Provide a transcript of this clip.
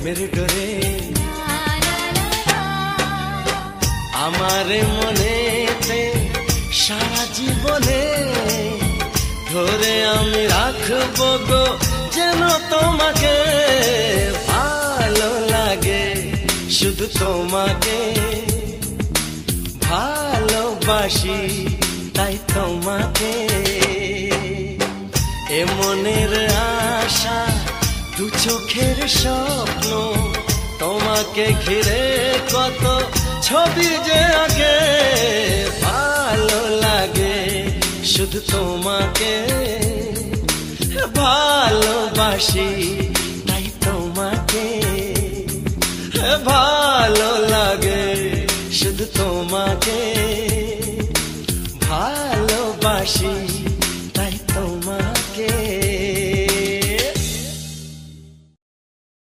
প্রেমের ডোরে আমারে মনেতে সারা জীবনে ধরে আমি রাখবো গো যেন তোমাকে ভালো লাগে শুধু তোমাকে ভালোবাসি তাই তোমাকে এ মনের আশা দু চোখের স্বপ্ন তোমাকে ঘিরে কত ছবি যে আগে ভালো লাগে শুধু তোমাকে ভালোবাসি তাই তোমাকে ভালো লাগে শুধু তোমাকে ভালোবাসি।